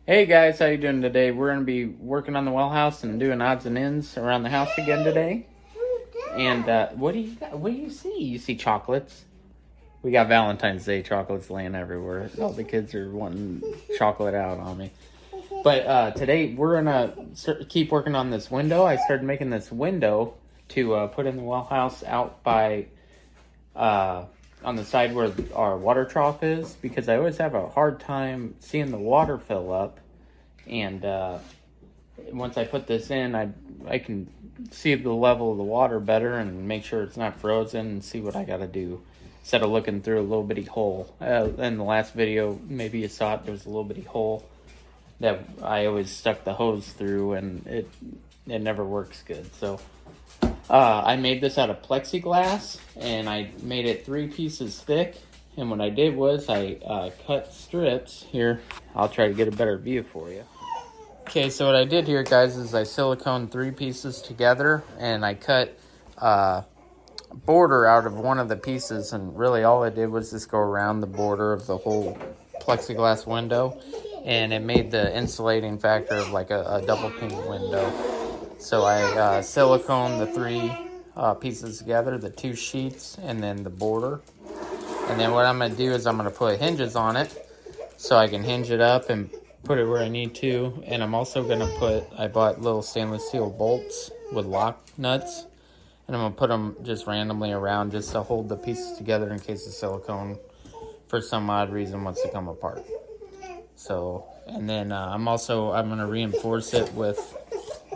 Hey guys, how you doing today? We're gonna be working on the well house and doing odds and ends around the house again today. And what do you got? What do you see? You see chocolates? We got Valentine's Day chocolates laying everywhere. All the kids are wanting chocolate out on me. But today we're gonna keep working on this window. I started making this window to put in the well house out by on the side where our water trough is, because I always have a hard time seeing the water fill up. And once I put this in, I can see the level of the water better and make sure it's not frozen and see what I got to do instead of looking through a little bitty hole. In the last video, maybe you saw it, there was a little bitty hole that I always stuck the hose through, and it never works good. So I made this out of plexiglass, and I made it 3 pieces thick. And what I did was I cut strips here. I'll try to get a better view for you. Okay, so what I did here, guys, is I siliconed 3 pieces together, and I cut border out of one of the pieces, and really all I did was just go around the border of the whole plexiglass window, and it made the insulating factor of like a double pane window. So I siliconed the 3 pieces together, the 2 sheets, and then the border. And then what I'm going to do is I'm going to put hinges on it so I can hinge it up and put it where I need to. And I'm also going to I bought little stainless steel bolts with lock nuts, and I'm going to put them just randomly around just to hold the pieces together in case the silicone for some odd reason wants to come apart. So, and then I'm going to reinforce it with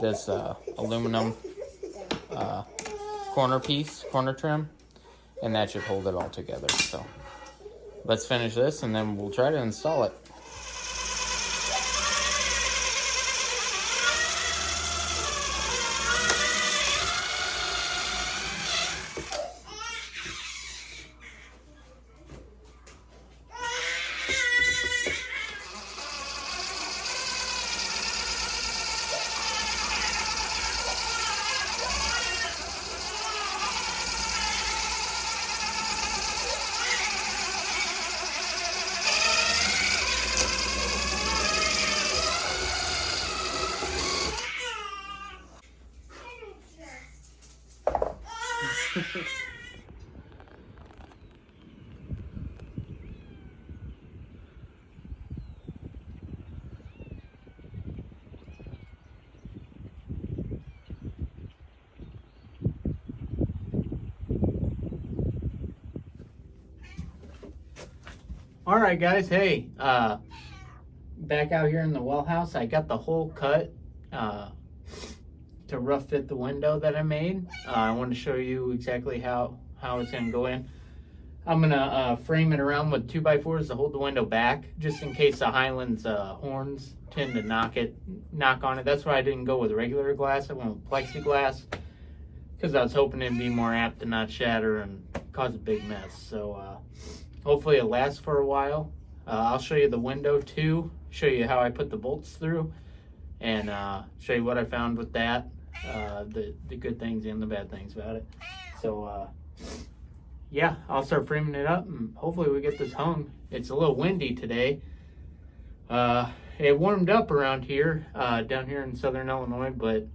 this aluminum corner trim, and that should hold it all together. So let's finish this and then we'll try to install it. All right, guys. Hey, back out here in the well house, I got the hole cut to rough fit the window that I made. I want to show you exactly how it's going to go in. I'm going to frame it around with 2x4s to hold the window back, just in case the Highlands horns tend to knock on it. That's why I didn't go with regular glass. I went with plexiglass because I was hoping it'd be more apt to not shatter and cause a big mess. So hopefully it lasts for a while. I'll show you the window too, show you how I put the bolts through, and show you what I found with that, the good things and the bad things about it. So yeah, I'll start framing it up and hopefully we get this hung. It's a little windy today. It warmed up around here, down here in southern Illinois, but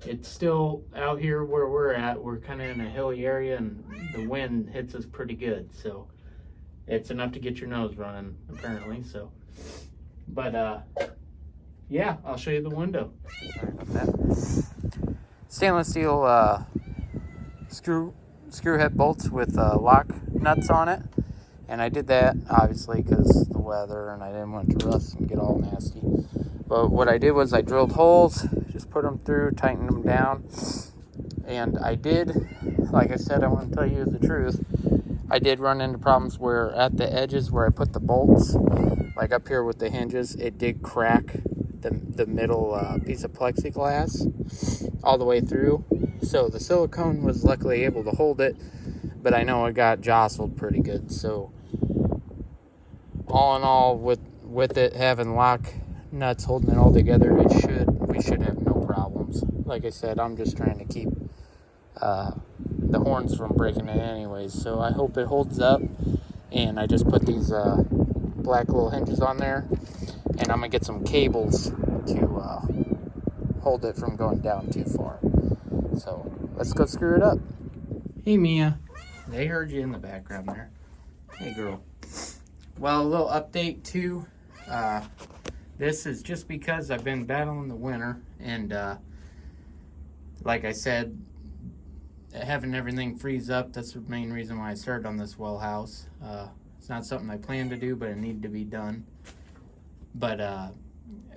it's still out here where we're at. We're kind of in a hilly area and the wind hits us pretty good. So it's enough to get your nose running, apparently. So, but yeah, I'll show you the window. Sorry about that. Stainless steel screw head bolts with lock nuts on it. And I did that obviously because the weather, and I didn't want it to rust and get all nasty. But what I did was I drilled holes, just put them through, tightened them down. And I did, like I said, I want to tell you the truth. I did run into problems where at the edges where I put the bolts, like up here with the hinges, it did crack the middle piece of plexiglass all the way through. So the silicone was luckily able to hold it, but I know it got jostled pretty good. So all in all, with it having lock nuts holding it all together, we should have no problems. Like I said, I'm just trying to keep the horns from breaking it anyways. So I hope it holds up, and I just put these black little hinges on there. And I'm going to get some cables to hold it from going down too far. So let's go screw it up. Hey, Mia. They heard you in the background there. Hey, girl. Well, a little update too. This is just because I've been battling the winter, and like I said, having everything freeze up, that's the main reason why I started on this well house. It's not something I planned to do, but it needed to be done. But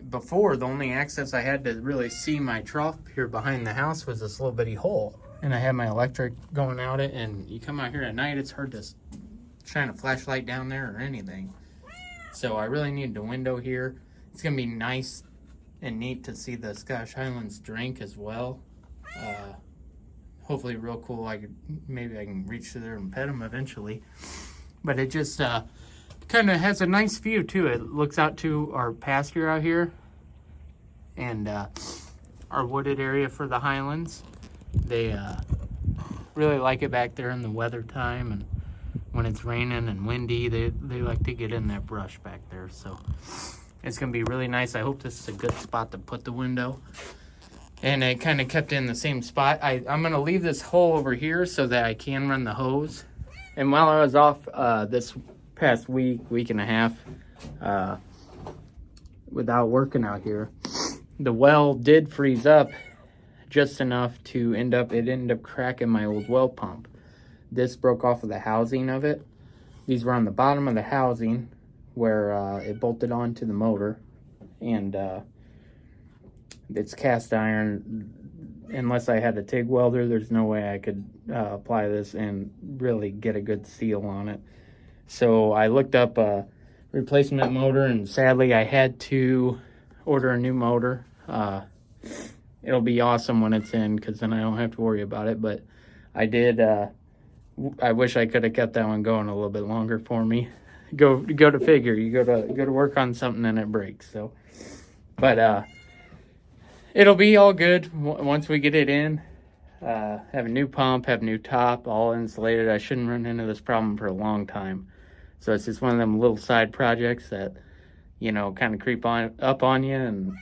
before, the only access I had to really see my trough here behind the house was this little bitty hole. And I had my electric going out it, and you come out here at night, it's hard to shine a flashlight down there or anything. So I really needed a window here. It's going to be nice and neat to see the Scottish Highlands drink as well. Hopefully real cool. Maybe I can reach through there and pet them eventually. But it just kind of has a nice view too. It looks out to our pasture out here and our wooded area for the Highlands. They really like it back there in the weather time, and when it's raining and windy, they like to get in that brush back there. So it's gonna be really nice. I hope this is a good spot to put the window. And I kind of kept it in the same spot. I'm gonna leave this hole over here so that I can run the hose. And while I was off this past week and a half without working out here, the well did freeze up just enough to end up cracking my old well pump. This broke off of the housing of it. These were on the bottom of the housing where it bolted onto the motor, and it's cast iron. Unless I had a TIG welder, there's no way I could apply this and really get a good seal on it. So I looked up a replacement motor, and sadly I had to order a new motor. It'll be awesome when it's in, because then I don't have to worry about it. But I did. I wish I could have kept that one going a little bit longer for me. Go to figure. You go to work on something and it breaks. So, but it'll be all good once we get it in. Have a new pump, have a new top, all insulated. I shouldn't run into this problem for a long time. So it's just one of them little side projects that, kind of creep up on you, and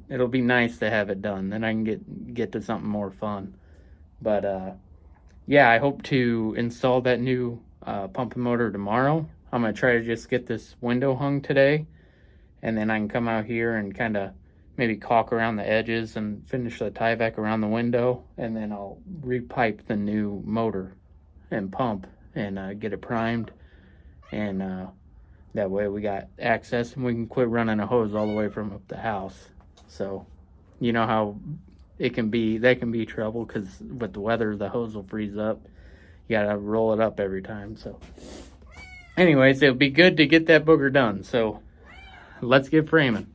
it'll be nice to have it done. Then I can get to something more fun. But yeah, I hope to install that new pump and motor tomorrow. I'm gonna try to just get this window hung today, and then I can come out here and kind of maybe caulk around the edges and finish the Tyvek around the window, and then I'll repipe the new motor and pump and get it primed, and that way we got access and we can quit running a hose all the way from up the house. So you know how that can be trouble, because with the weather the hose will freeze up. You gotta roll it up every time. So anyways, it'll be good to get that booger done. So let's get framing.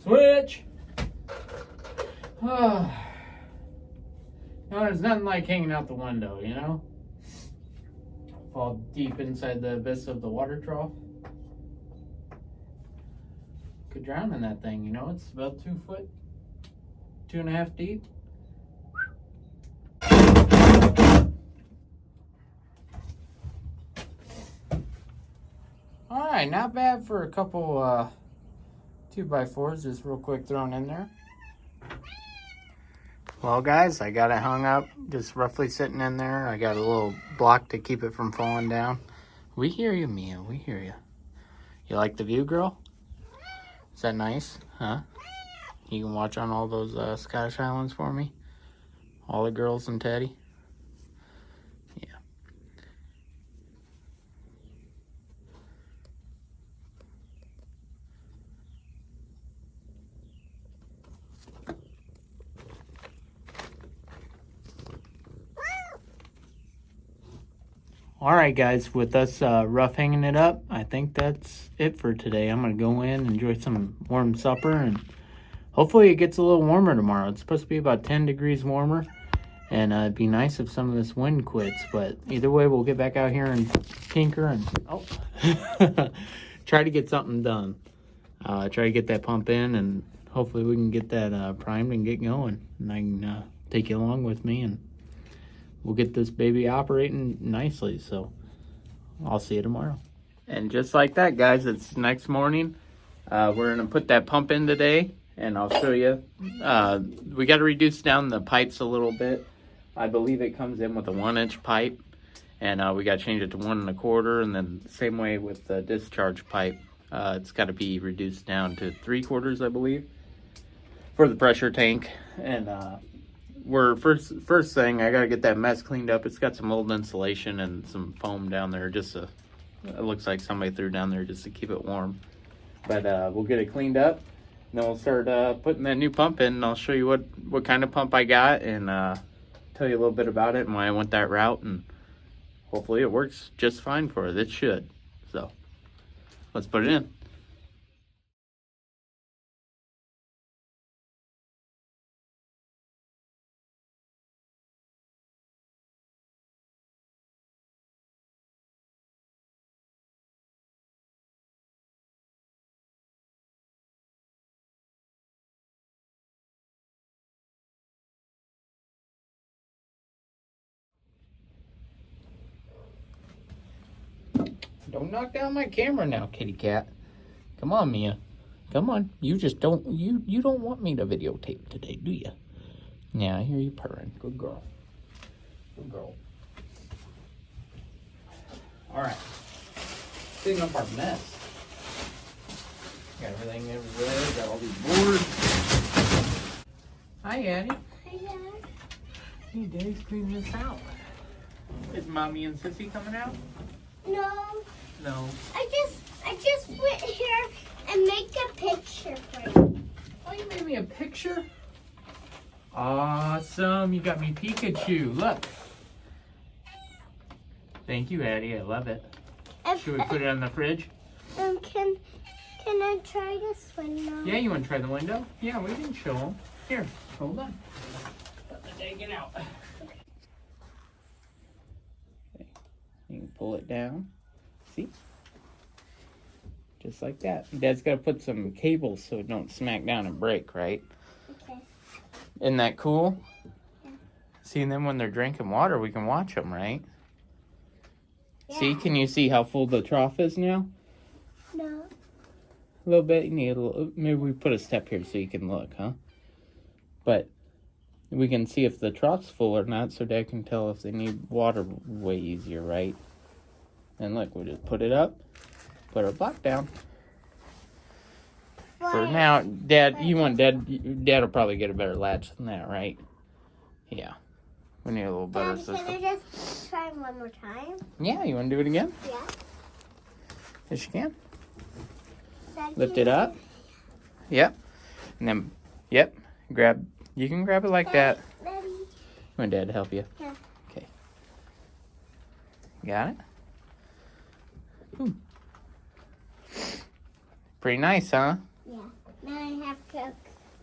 Switch! No, there's nothing like hanging out the window, you know? Fall deep inside the abyss of the water trough. Could drown in that thing, you know? It's about 2 foot, 2.5 deep. Alright, not bad for a couple 2x4s, just real quick thrown in there. Well, guys, I got it hung up, just roughly sitting in there. I got a little block to keep it from falling down. We hear you, Mia. We hear you. You like the view, girl? Is that nice? Huh? You can watch on all those Scottish Highlands for me? All the girls and Teddy? Yeah. Alright guys, with us rough hanging it up, I think that's it for today. I'm going to go in, enjoy some warm supper, and hopefully it gets a little warmer tomorrow. It's supposed to be about 10 degrees warmer, and it'd be nice if some of this wind quits. But either way, we'll get back out here and tinker and try to get something done. Try to get that pump in, and hopefully we can get that primed and get going. And I can take you along with me, and we'll get this baby operating nicely. So I'll see you tomorrow. And just like that, guys, it's next morning. We're going to put that pump in today, and I'll show you. We got to reduce down the pipes a little bit. I believe it comes in with a 1-inch pipe, and we got to change it to 1 1/4, and then same way with the discharge pipe. It's got to be reduced down to 3/4, I believe, for the pressure tank. And we're first thing, I got to get that mess cleaned up. It's got some old insulation and some foam down there, just to, it looks like somebody threw down there just to keep it warm. But we'll get it cleaned up, and then we'll start putting that new pump in, and I'll show you what kind of pump I got, and tell you a little bit about it and why I went that route, and hopefully it works just fine for it. It should. So let's put it in. Don't knock down my camera now, kitty cat. Come on, Mia. Come on. You just don't, you don't want me to videotape today, do you? Yeah, I hear you purring. Good girl. Good girl. All right. Clean up our mess. Got everything everywhere. Got all these boards. Hi, Addie. Hi, Dad. Hey, Daddy's cleaning this out. Is Mommy and Sissy coming out? No. No. I just went here and make a picture for you. Oh, you made me a picture? Awesome. You got me Pikachu. Look. Thank you, Addie. I love it. Should we put it on the fridge? Can I try this window? Yeah, you want to try the window? Yeah, we can show them. Here, hold on. Take it out. Okay. You can pull it down. See? Just like that. Dad's got to put some cables so it don't smack down and break, right? Okay. Isn't that cool? Yeah. See, and then when they're drinking water, we can watch them, right? Yeah. See, can you see how full the trough is now? No. A little bit. You need a little. Maybe we put a step here so you can look, huh? But we can see if the trough's full or not, so Dad can tell if they need water way easier, right? And look, we just put it up, put our block down. For now, Dad, you want Dad will probably get a better latch than that, right? Yeah. We need a little better Dad, system. can I just try one more time? Yeah, you want to do it again? Yeah. Yes, you can. Dad, Lift can it up. Yep. And then, yep. Grab. You can grab it like that. Daddy. You want Dad to help you? Yeah. Okay. Got it? Ooh. Pretty nice, huh? Yeah. Now I have to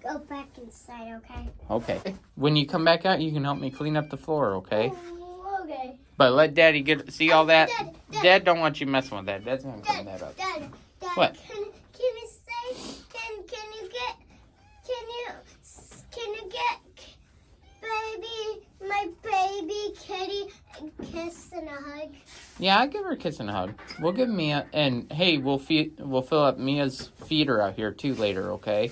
go back inside, okay? Okay. When you come back out, you can help me clean up the floor, okay? Oh, okay. But let Daddy see all that. Dad. Dad don't want you messing with that. Dad's gonna clean that up. Dad, What? Can you say? Can you get my baby kitty a kiss and a hug? Yeah, I'll give her a kiss and a hug. We'll give Mia, and hey, we'll fill up Mia's feeder out here too later, okay?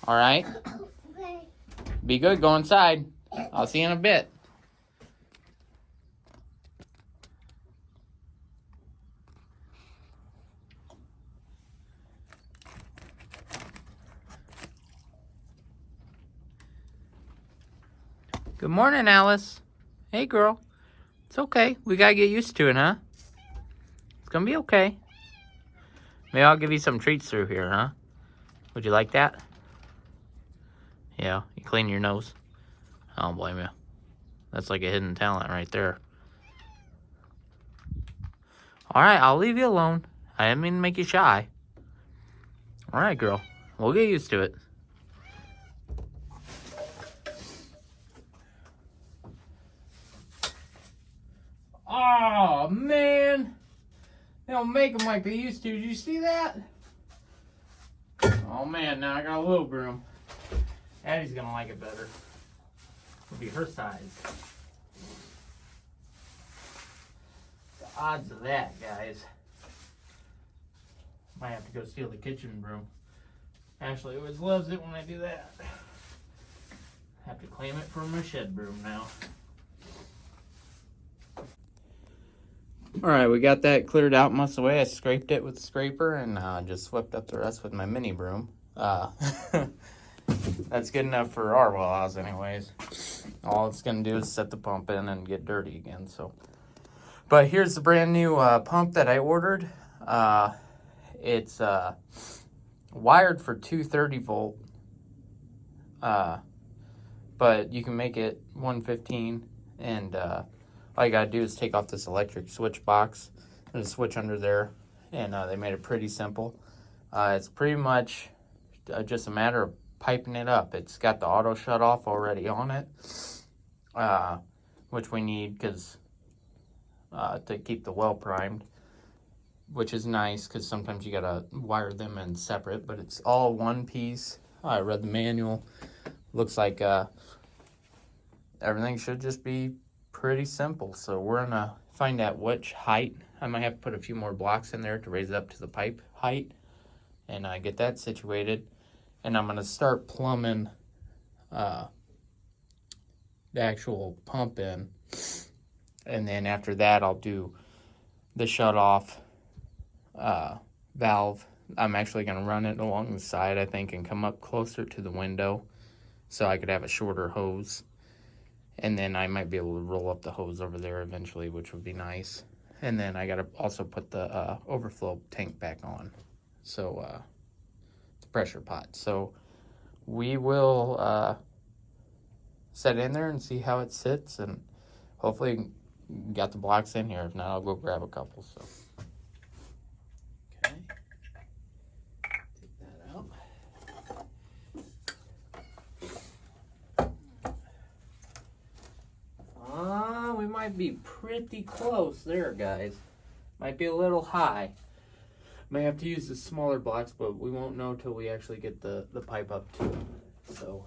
All right. Okay. Be good. Go inside. I'll see you in a bit. Good morning, Alice. Hey, girl. It's okay. We gotta get used to it, huh? It's gonna be okay. Maybe I'll give you some treats through here, huh? Would you like that? Yeah, you clean your nose. I don't blame you. That's like a hidden talent right there. Alright, I'll leave you alone. I didn't mean to make you shy. Alright, girl. We'll get used to it. Oh, man. They don't make them like they used to. Did you see that? Oh, man. Now I got a little broom. Addie's going to like it better. It'll be her size. The odds of that, guys. Might have to go steal the kitchen broom. Ashley always loves it when I do that. Have to claim it for my shed broom now. Alright, we got that cleared out most of the way. I scraped it with the scraper and just swept up the rest with my mini broom. That's good enough for our well house anyways. All it's going to do is set the pump in and get dirty again. But here's the brand new pump that I ordered. It's wired for 230 volt. But you can make it 115 and all you gotta do is take off this electric switch box. There's a switch under there, and they made it pretty simple. It's pretty much just a matter of piping it up. It's got the auto shut off already on it, which we need because to keep the well primed, which is nice because sometimes you gotta wire them in separate, but it's all one piece. I read the manual. Looks like everything should just be pretty simple. So we're gonna find out which height. I might have to put a few more blocks in there to raise it up to the pipe height and get that situated. And I'm gonna start plumbing the actual pump in, and then after that I'll do the shut off valve. I'm actually gonna run it along the side, I think, and come up closer to the window so I could have a shorter hose. And then I might be able to roll up the hose over there eventually, which would be nice. And then I got to also put the overflow tank back on. So, the pressure pot. So, we will set in there and see how it sits. And hopefully got the blocks in here. If not, I'll go grab a couple. So, okay. Take that out. We might be pretty close there, guys. Might be a little high. May have to use the smaller blocks, but we won't know till we actually get the pipe up to it. So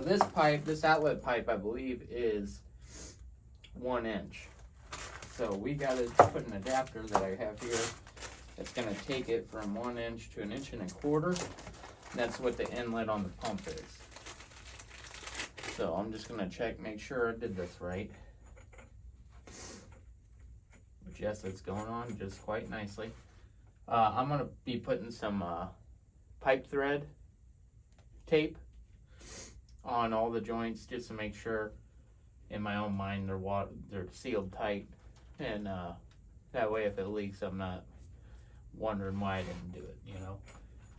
this pipe, this outlet pipe, I believe is 1 inch. So we got to put an adapter that I have here that's going to take it from 1 inch to 1.25 inches. That's what the inlet on the pump is. So I'm just going to check, make sure I did this right. Which, yes, it's going on just quite nicely. I'm going to be putting some pipe thread tape on all the joints just to make sure, in my own mind, they're sealed tight. And that way if it leaks, I'm not wondering why I didn't do it, you know.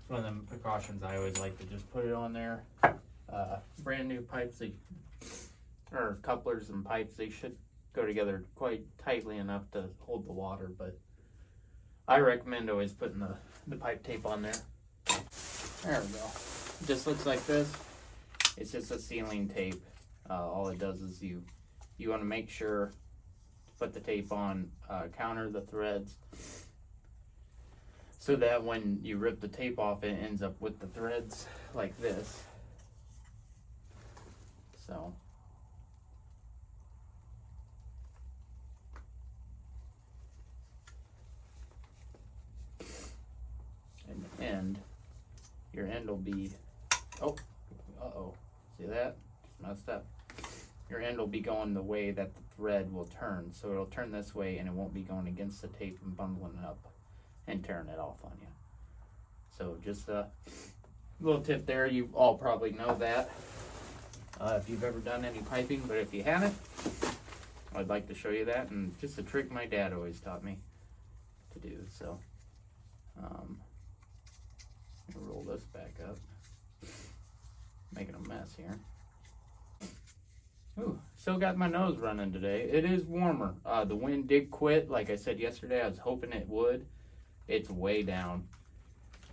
It's one of them precautions I always like to just put it on there. Brand new pipes, or couplers and pipes, they should go together quite tightly enough to hold the water, but I recommend always putting the pipe tape on there. There we go. Just looks like this. It's just a sealing tape. All it does is you want to make sure to put the tape on, counter the threads, so that when you rip the tape off, it ends up with the threads like this. So. And the end, your end will be, oh, uh-oh, see that? Messed up. Your end will be going the way that the thread will turn. So it'll turn this way and it won't be going against the tape and bundling it up and tearing it off on you. So just a little tip there. You all probably know that if you've ever done any piping, but if you haven't, I'd like to show you that. And just a trick my dad always taught me to do. So roll this back up, making a mess here. Ooh, still got my nose running today. It is warmer. The wind did quit. Like I said yesterday, I was hoping it would. It's way down,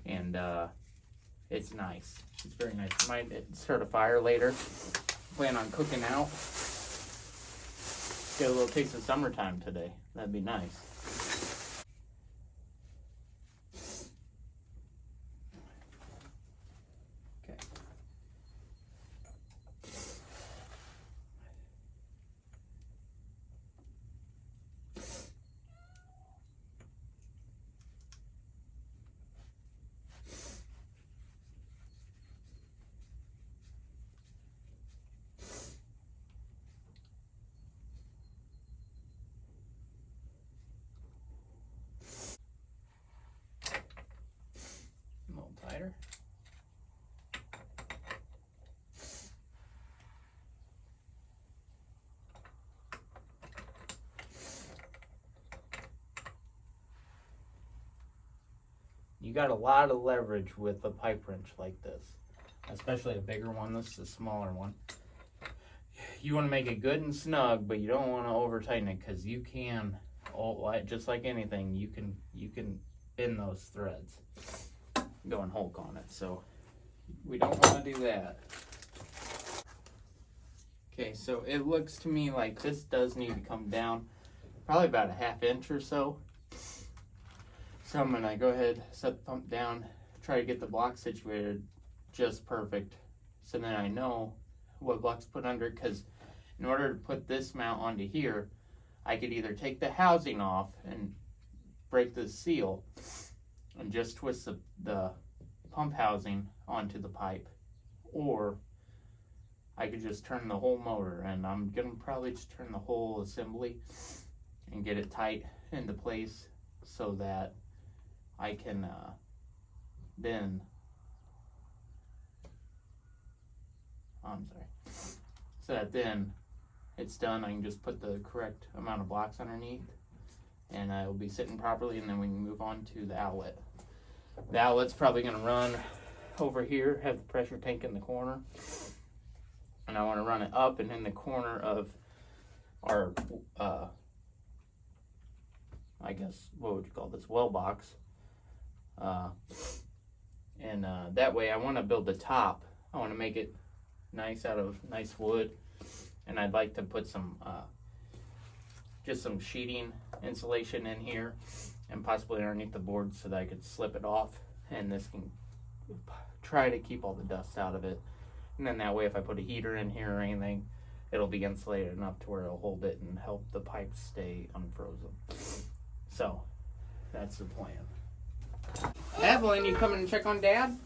and it's nice. It's very nice. Might start a fire later. Plan on cooking out. Get a little taste of summertime today. That'd be nice. Tighter. You got a lot of leverage with a pipe wrench like this, especially a bigger one. This is a smaller one. You want to make it good and snug, but you don't want to over tighten it, because you can, just like anything, you can bend those threads. Going Hulk on it, so we don't want to do that. Okay, so it looks to me like this does need to come down probably about a ½ inch or so. So I'm gonna go ahead, set the pump down, try to get the block situated just perfect, so then I know what block's put under it, because in order to put this mount onto here, I could either take the housing off and break the seal and just twist the pump housing onto the pipe, or I could just turn the whole motor, and I'm gonna probably just turn the whole assembly and get it tight into place so that I can then, so that then it's done. I can just put the correct amount of blocks underneath, and it'll be sitting properly, and then we can move on to the outlet. The outlet's probably going to run over here, have the pressure tank in the corner, and I want to run it up and in the corner of our, I guess, what would you call this, well box. And that way I want to build the top. I want to make it nice out of nice wood, and I'd like to put some, just some sheeting insulation in here, and possibly underneath the board, so that I could slip it off, and this can try to keep all the dust out of it. And then that way, if I put a heater in here or anything, it'll be insulated enough to where it'll hold it and help the pipes stay unfrozen. So that's the plan. Evelyn, you coming to check on Dad?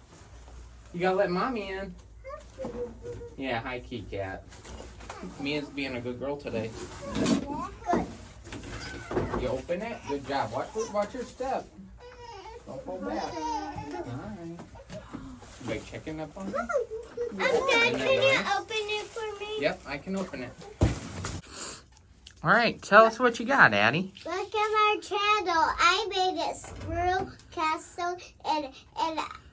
You gotta let Mommy in. Yeah, hi, Key Cat. Mia's being a good girl today. Good. You open it? Good job. Watch your step. Don't fall back. Alright. You like checking up on me? Dad, can you open it for me? Yep, I can open it. Alright, tell us what you got, Addie. Look at my channel. I made a squirrel castle, and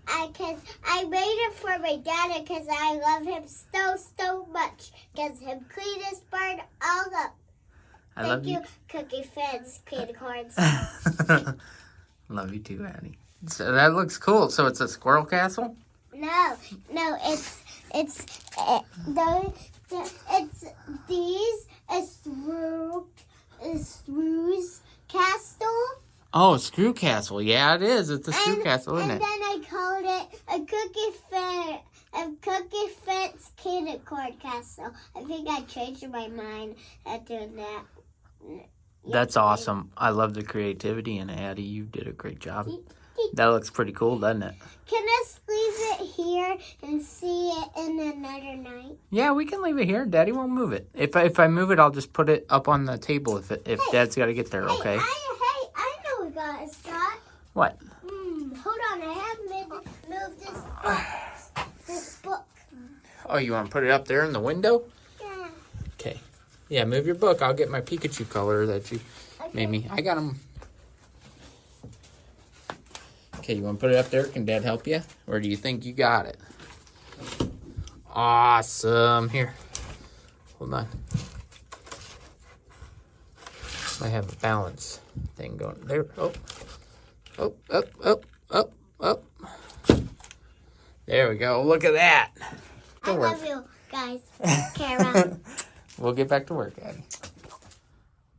I made it for my dad because I love him so much. Because him clean his barn all up. Thank you, Cookie Fans, Candy Corns. Love you too, Addie. So that looks cool. So it's a squirrel castle? No, it's these screws castle. Oh, Screw Castle. Yeah, it is. It's a Screw Castle, isn't it? And then I called it a cookie fence candy corn castle. I think I changed my mind at doing that. That's awesome. I love the creativity in it, Addie. You did a great job. That looks pretty cool, doesn't it? Can us leave it here and see it in another night? Yeah, we can leave it here. Daddy won't move it. If I move it, I'll just put it up on the table if Dad's got to get there, okay? I know we got a spot. What? Hold on, I have moved this book. Oh, you want to put it up there in the window? Yeah. Okay. Yeah, move your book. I'll get my Pikachu color that you made me. I got them. Okay, you want to put it up there? Can Dad help you? Or do you think you got it? Awesome. Here. Hold on. I have a balance thing going. There. Oh. Oh, up, up, up, up. There we go. Look at that. I love you, guys. Kara. We'll get back to work, Daddy.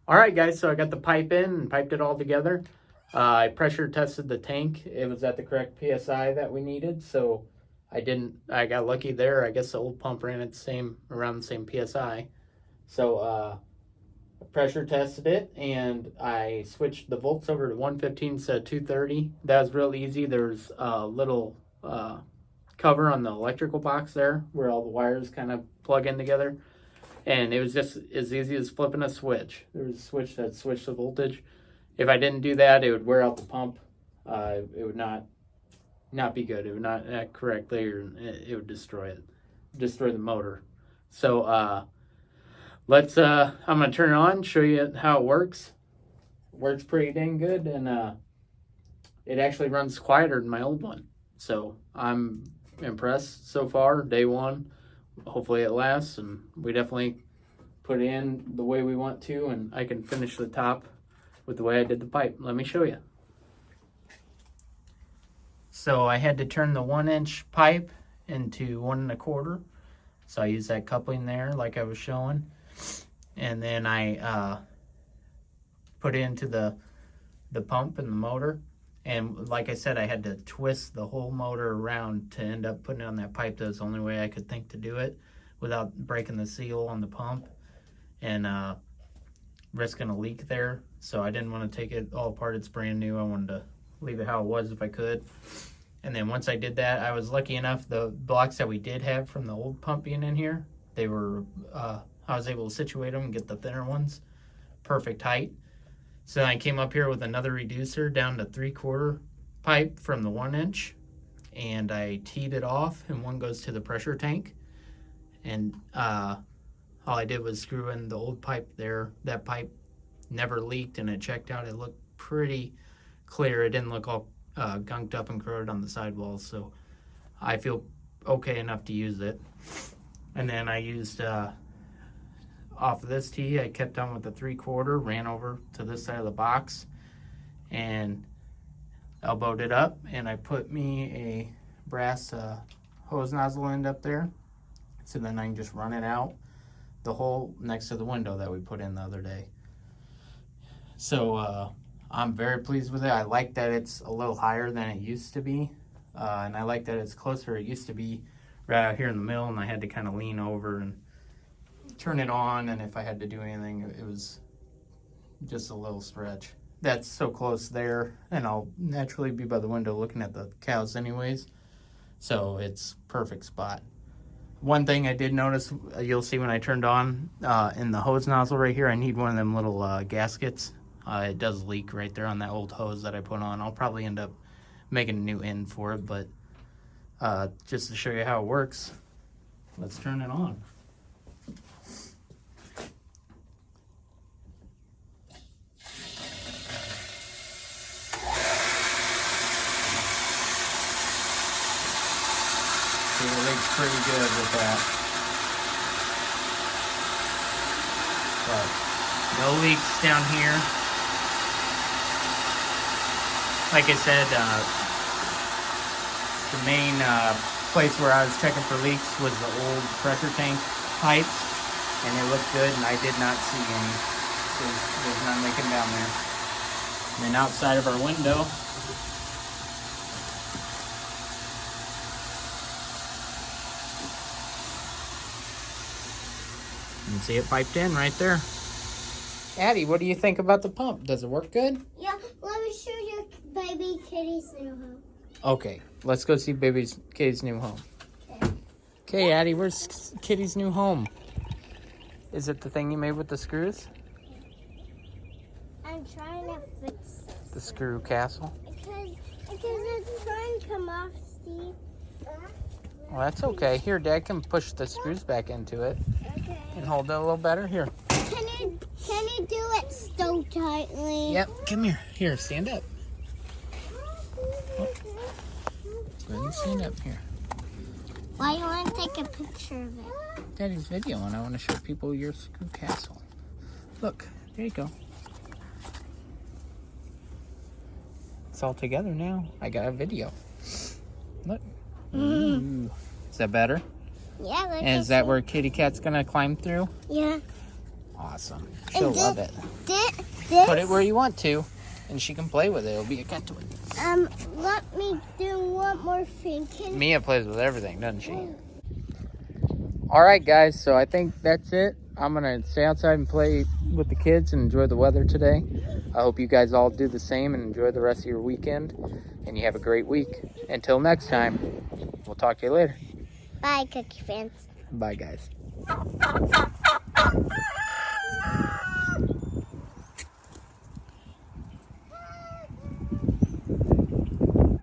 All right, guys. So I got the pipe in and piped it all together. I pressure tested the tank. It was at the correct PSI that we needed. So I got lucky there. I guess the old pump ran at around the same PSI. So I pressure tested it and I switched the volts over to 115 instead of 230. That was real easy. There's a little cover on the electrical box there where all the wires kind of plug in together. And it was just as easy as flipping a switch. There was a switch that switched the voltage. If I didn't do that, it would wear out the pump. It would not be good. It would not act correctly, or it would destroy the motor. So I'm gonna turn it on, show you how it works. It works pretty dang good, and it actually runs quieter than my old one. So I'm impressed so far. Day one. Hopefully it lasts, and we definitely put it in the way we want to, and I can finish the top with the way I did the pipe. Let me show you. So I had to turn the 1-inch pipe into 1 1/4. So I used that coupling there like I was showing. And then I put it into the pump and the motor. And like I said, I had to twist the whole motor around to end up putting it on that pipe. That was the only way I could think to do it without breaking the seal on the pump and risking a leak there. So I didn't want to take it all apart. It's brand new. I wanted to leave it how it was if I could. And then once I did that, I was lucky enough, the blocks that we did have from the old pump being in here, they were, I was able to situate them and get the thinner ones perfect height. So I came up here with another reducer down to 3/4 pipe from the 1-inch, and I teed it off, and one goes to the pressure tank. And all I did was screw in the old pipe there. That pipe never leaked, and it checked out. It looked pretty clear. It didn't look all gunked up and corroded on the sidewalls, so I feel okay enough to use it. And then I used off of this tee, I kept on with the 3/4, ran over to this side of the box and elbowed it up, and I put me a brass hose nozzle end up there, so then I can just run it out the hole next to the window that we put in the other day. So I'm very pleased with it. I like that it's a little higher than it used to be, and I like that it's closer. It used to be right out here in the middle, and I had to kind of lean over and turn it on, and if I had to do anything, it was just a little stretch. That's so close there, and I'll naturally be by the window looking at the cows anyways, so it's perfect spot. One thing I did notice, you'll see when I turned on in the hose nozzle right here, I need one of them little gaskets. It does leak right there on that old hose that I put on. I'll probably end up making a new end for it, but just to show you how it works, let's turn it on. It leaks pretty good with that. But no leaks down here. Like I said, the main place where I was checking for leaks was the old pressure tank pipes, and it looked good, and I did not see any. There's none leaking down there. And then outside of our window, you can see it piped in right there. Addie, what do you think about the pump? Does it work good? Yeah, let me show you baby kitty's new home. Okay, let's go see Kitty's new home. Okay, Addie, where's Kitty's new home? Is it the thing you made with the screws? I'm trying to fix The screw castle? because it's trying to come off, Steve. Well, that's okay. Here, Dad can push the screws back into it Okay. and hold it a little better. Here. Can you do it so tightly? Yep, come here. Here, stand up. Go ahead and stand up here. Why you want to take a picture of it? Daddy's video, and I want to show people your screw castle. Look, there you go. It's all together now. I got a video. Look. Ooh. Is that better? Yeah. Look And is that where Kitty Cat's gonna climb through? Yeah. Awesome. She'll love it. This. Put it where you want to, and she can play with it. It'll be a cut to it. Let me do one more thing. Mia plays with everything, doesn't she? All right, guys. So I think that's it. I'm gonna stay outside and play with the kids and enjoy the weather today. I hope you guys all do the same and enjoy the rest of your weekend. And you have a great week. Until next time, we'll talk to you later. Bye, Cookie fans. Bye, guys.